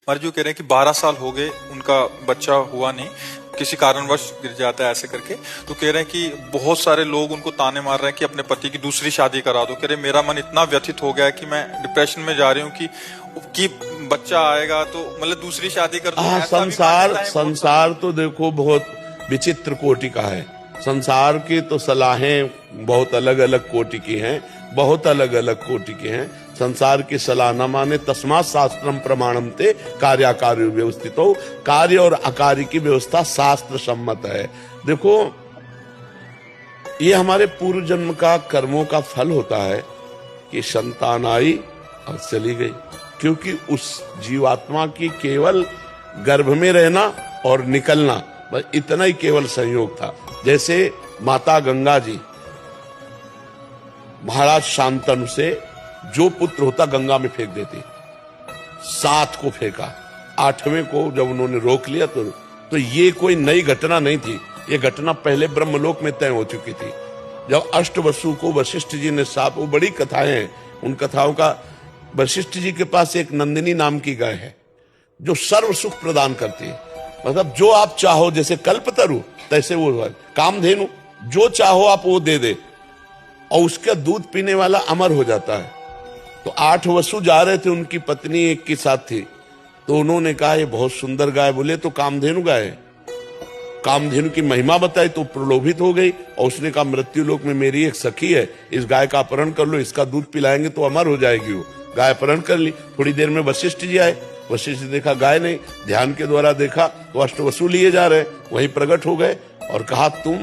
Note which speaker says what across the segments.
Speaker 1: मरजू कह रहे हैं कि 12 साल हो गए उनका बच्चा हुआ नहीं, किसी कारणवश गिर जाता है ऐसे करके। तो कह रहे हैं कि बहुत सारे लोग उनको ताने मार रहे हैं कि अपने पति की दूसरी शादी करा दो। कह रहे मेरा मन इतना व्यथित हो गया है कि मैं डिप्रेशन में जा रही हूँ कि बच्चा आएगा तो मतलब दूसरी शादी कर दूं।
Speaker 2: संसार तो देखो बहुत विचित्र कोटि का है। संसार की तो सलाहें बहुत अलग अलग कोटि की हैं, बहुत अलग अलग कोटि की हैं। संसार की सलाह न माने तस्मात् शास्त्रम प्रमाणम ते कार्याकार्य व्यवस्थितो। कार्य और अकार्य की व्यवस्था शास्त्र सम्मत है। देखो, ये हमारे पूर्व जन्म का कर्मों का फल होता है कि संतान आई और चली गई, क्योंकि उस जीवात्मा की केवल गर्भ में रहना और निकलना, बस इतना ही केवल संयोग था। जैसे माता गंगा जी महाराज शांतनु से जो पुत्र होता गंगा में फेंक देती, 7 को फेंका, 8वें को जब उन्होंने रोक लिया तो ये कोई नई घटना नहीं थी। ये घटना पहले ब्रह्मलोक में तय हो चुकी थी। जब अष्टवसु को वशिष्ठ जी ने साफ, वो बड़ी कथाएं हैं, उन कथाओं का, वशिष्ठ जी के पास एक नंदिनी नाम की गाय है जो सर्व सुख प्रदान करती है। मतलब जो आप चाहो, जैसे कल्पतरु तैसे वो कामधेनु, जो चाहो आप वो दे दे और उसका दूध पीने वाला अमर हो जाता है। तो 8 वसु जा रहे थे, उनकी पत्नी एक के साथ थी, तो उन्होंने कहा ये बहुत सुंदर गाय, बोले तो कामधेनु गाय है। कामधेनु की महिमा बताई तो प्रलोभित हो गई और उसने कहा मृत्यु लोक में मेरी एक सखी है, इस गाय का अपहरण कर लो, इसका दूध पिलाएंगे तो अमर हो जाएगी। वो गाय अपहरण कर ली। थोड़ी देर में वशिष्ठ जी आए, वशिष्ठ जी देखा गाय नहीं, ध्यान के द्वारा देखा तो अष्टवसु लिए जा रहे, वहीं प्रकट हो गए और कहा तुम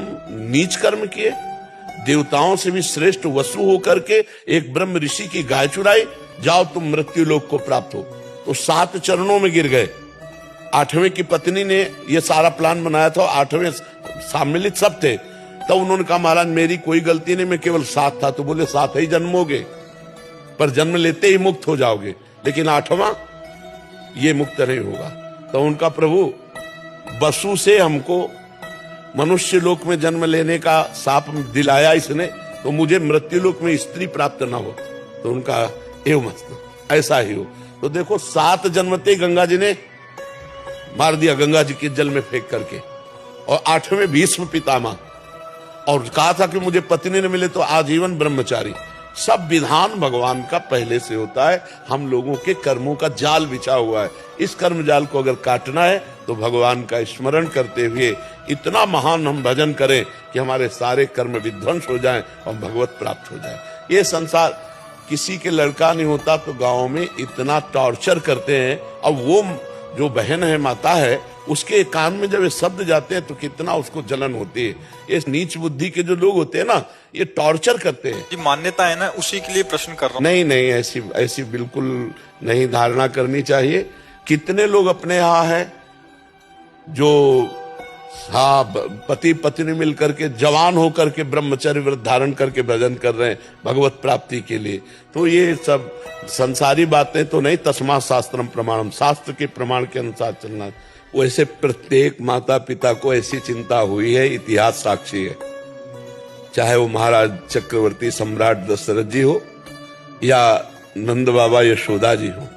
Speaker 2: नीच कर्म किए, देवताओं से भी श्रेष्ठ वसु होकर के एक ब्रह्म ऋषि की गाय चुराई, जाओ तुम मृत्यु लोक को प्राप्त हो। तो 7 चरणों में गिर गए। 8वें की पत्नी ने ये सारा प्लान बनाया था, 8वें सम्मिलित सब थे। तब उन्होंने कहा महाराज मेरी कोई गलती नहीं, मैं केवल 7 था। तो बोले 7 ही जन्मोगे, पर जन्म लेते ही मुक्त हो जाओगे, लेकिन 8वां ये मुक्त नहीं होगा। तो उनका प्रभु वसु से हमको मनुष्य लोक में जन्म लेने का शाप दिलाया इसने, तो मुझे मृत्यु लोक में स्त्री प्राप्त ना हो। तो उनका एवं मस्त ऐसा ही हो। तो देखो 7 जन्मते गंगा जी ने मार दिया, गंगा जी के जल में फेंक करके। और 8वें भीष्म पितामह, और कहा था कि मुझे पत्नी न मिले तो आजीवन ब्रह्मचारी। सब विधान भगवान का पहले से होता है। हम लोगों के कर्मों का जाल बिछा हुआ है। इस कर्म जाल को अगर काटना है तो भगवान का स्मरण करते हुए इतना महान हम भजन करें कि हमारे सारे कर्म विध्वंस हो जाएं और भगवत प्राप्त हो जाए। ये संसार, किसी के लड़का नहीं होता तो गाँव में इतना टॉर्चर करते हैं, और वो जो बहन है, माता है, उसके कान में जब ये शब्द जाते हैं तो कितना उसको जलन होती है। ये नीच बुद्धि के जो लोग होते हैं ना, ये टॉर्चर करते हैं।
Speaker 1: कि मान्यता है ना, उसी के लिए प्रश्न कर रहा हूं।
Speaker 2: नहीं, ऐसी बिल्कुल नहीं धारणा करनी चाहिए। कितने लोग अपने यहाँ है जो पति पत्नी मिलकर के जवान होकर के ब्रह्मचर्य व्रत धारण करके भजन कर रहे हैं भगवत प्राप्ति के लिए। तो ये सब संसारी बातें तो नहीं, तस्मात् शास्त्रम प्रमाणम, शास्त्र के प्रमाण के अनुसार चलना। वैसे प्रत्येक माता पिता को ऐसी चिंता हुई है, इतिहास साक्षी है। चाहे वो महाराज चक्रवर्ती सम्राट दशरथ जी हो या नंद बाबा यशोदा जी हो,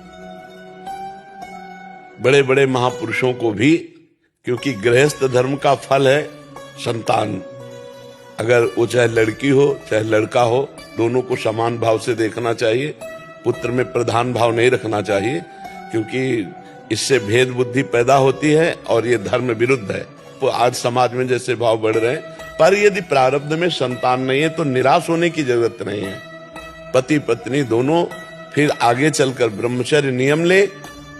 Speaker 2: बड़े बड़े महापुरुषों को भी, क्योंकि गृहस्थ धर्म का फल है संतान। अगर वो चाहे लड़की हो चाहे लड़का हो, दोनों को समान भाव से देखना चाहिए। पुत्र में प्रधान भाव नहीं रखना चाहिए, क्योंकि इससे भेद बुद्धि पैदा होती है और ये धर्म विरुद्ध है। तो आज समाज में जैसे भाव बढ़ रहे हैं, पर यदि प्रारब्ध में संतान नहीं है तो निराश होने की जरूरत नहीं है। पति पत्नी दोनों फिर आगे चलकर ब्रह्मचर्य नियम ले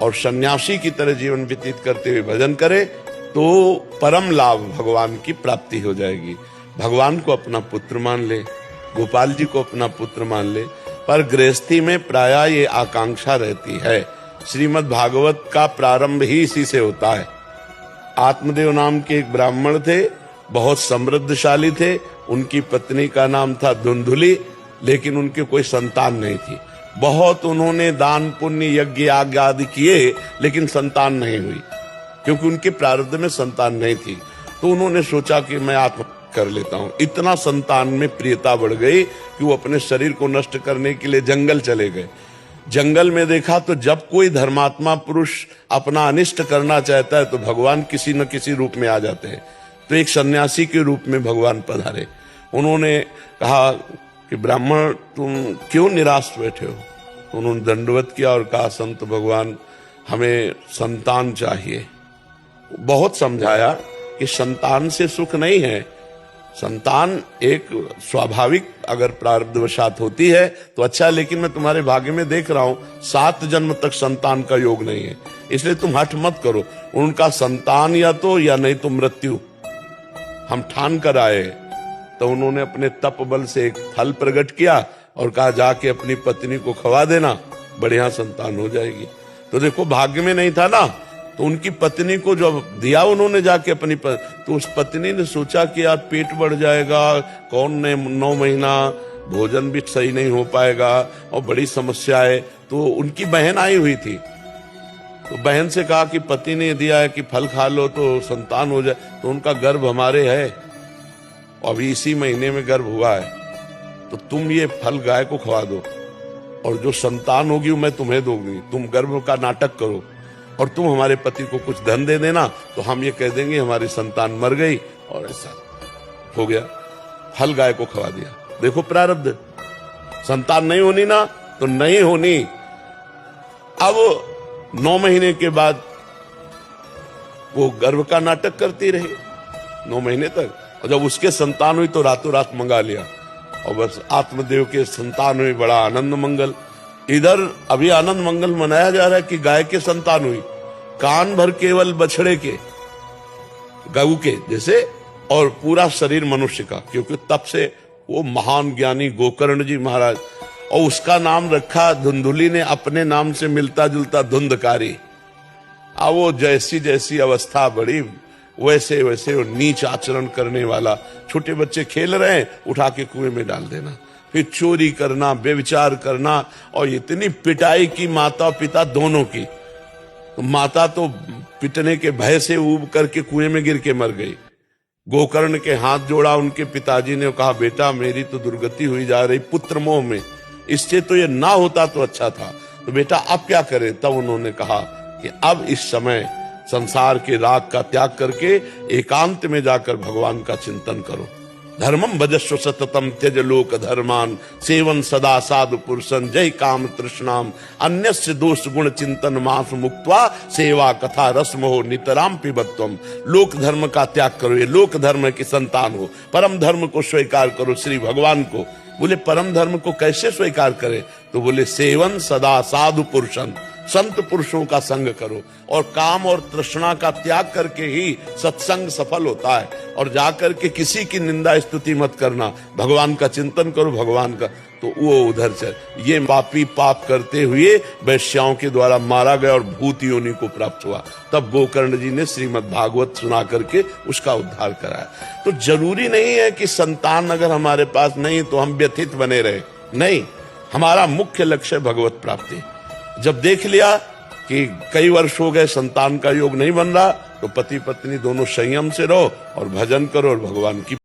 Speaker 2: और सन्यासी की तरह जीवन व्यतीत करते हुए भजन करे तो परम लाभ भगवान की प्राप्ति हो जाएगी। भगवान को अपना पुत्र मान ले, गोपाल जी को अपना पुत्र मान ले, पर गृहस्थी में प्रायः ये आकांक्षा रहती है। श्रीमद् भागवत का प्रारंभ ही इसी से होता है। आत्मदेव नाम के एक ब्राह्मण थे, बहुत समृद्धशाली थे। उनकी पत्नी का नाम था धुंधुली, लेकिन उनके कोई संतान नहीं थी। बहुत उन्होंने दान पुण्य यज्ञ आदि किए, लेकिन संतान नहीं हुई, क्योंकि उनके प्रारब्ध में संतान नहीं थी। तो उन्होंने सोचा कि मैं आत्महत्या कर लेता हूँ। इतना संतान में प्रियता बढ़ गई कि वो अपने शरीर को नष्ट करने के लिए जंगल चले गए। जंगल में देखा तो जब कोई धर्मात्मा पुरुष अपना अनिष्ट करना चाहता है तो भगवान किसी न किसी रूप में आ जाते हैं। तो एक सन्यासी के रूप में भगवान पधारे। उन्होंने कहा कि ब्राह्मण तुम क्यों निराश बैठे हो? तो उन्होंने दंडवत किया और कहा संत भगवान हमें संतान चाहिए। बहुत समझाया कि संतान से सुख नहीं है, संतान एक स्वाभाविक अगर प्रारब्धवशात होती है तो अच्छा, लेकिन मैं तुम्हारे भाग्य में देख रहा हूं 7 जन्म तक संतान का योग नहीं है, इसलिए तुम हठ मत करो। उनका संतान या तो या नहीं तो मृत्यु हम ठान कर आए। तो उन्होंने अपने तप बल से एक फल प्रकट किया और कहा जाके अपनी पत्नी को खवा देना, बढ़िया संतान हो जाएगी। तो देखो भाग्य में नहीं था ना, तो उनकी पत्नी को जब दिया उन्होंने जाके अपनी तो उस पत्नी ने सोचा कि यार पेट बढ़ जाएगा, कौन ने 9 महीना भोजन भी सही नहीं हो पाएगा और बड़ी समस्या है। तो उनकी बहन आई हुई थी, तो बहन से कहा कि पति ने दिया है कि फल खा लो तो संतान हो जाए। तो उनका गर्भ हमारे है, अभी इसी महीने में गर्भ हुआ है, तो तुम ये फल गाय को खवा दो और जो संतान होगी वो मैं तुम्हें दूंगी। तुम गर्भ का नाटक करो और तुम हमारे पति को कुछ धन दे देना, तो हम ये कह देंगे हमारी संतान मर गई, और ऐसा हो गया। फल गाय को खवा दिया। देखो प्रारब्ध, संतान नहीं होनी ना तो नहीं होनी। अब 9 महीने के बाद वो गर्भ का नाटक करती रही 9 महीने तक, और जब उसके संतान हुई तो रातों रात मंगा लिया और बस आत्मदेव के संतान हुई, बड़ा आनंद मंगल। इधर अभी आनंद मंगल मनाया जा रहा है कि गाय के संतान हुई, कान भर केवल बछड़े के, गऊ के जैसे, और पूरा शरीर मनुष्य का, क्योंकि तब से वो महान ज्ञानी गोकर्ण जी महाराज, और उसका नाम रखा धुंधुली ने अपने नाम से मिलता जुलता धुंधकारी। अब वो जैसी जैसी अवस्था बढ़ी वैसे वैसे वो नीच आचरण करने वाला, छोटे बच्चे खेल रहे हैं उठा के कुएं में डाल देना, फिर चोरी करना, व्यभिचार करना, और इतनी पिटाई की माता पिता दोनों की। तो माता तो पिटने के भय से ऊब करके कुएं में गिर के मर गई। गोकर्ण के हाथ जोड़ा उनके पिताजी ने, कहा बेटा मेरी तो दुर्गति हुई जा रही पुत्र मोह में, इससे तो ये ना होता तो अच्छा था, तो बेटा अब क्या करें? तब उन्होंने कहा कि अब इस समय संसार के राग का त्याग करके एकांत में जाकर भगवान का चिंतन करो। धर्मम भजस्व सततम त्यज लोक धर्मान, सेवन सदा साधु पुरुषन, जय काम तृष्णाम, अन्यस्य दोष गुण चिंतन मास मुक्त्वा, सेवा कथा रसम हो नितराम पिबत्वम। लोक धर्म का त्याग करो, ये लोक धर्म की संतान हो, परम धर्म को स्वीकार करो, श्री भगवान को। बोले परम धर्म को कैसे स्वीकार करें? तो बोले सेवन सदा साधु पुरुषन, संत पुरुषों का संग करो, और काम और तृष्णा का त्याग करके ही सत्संग सफल होता है। और जाकर के किसी की निंदा स्तुति मत करना, भगवान का चिंतन करो, भगवान का। तो वो उधर चल, ये पापी पाप करते हुए वैश्याओं के द्वारा मारा गया और भूत योनि को प्राप्त हुआ। तब गोकर्ण जी ने श्रीमद् भागवत सुना करके उसका उद्धार कराया। तो जरूरी नहीं है कि संतान अगर हमारे पास नहीं तो हम व्यथित बने रहे, नहीं, हमारा मुख्य लक्ष्य भगवत प्राप्ति। जब देख लिया कि कई वर्ष हो गए संतान का योग नहीं बन रहा, तो पति पत्नी दोनों संयम से रहो और भजन करो और भगवान की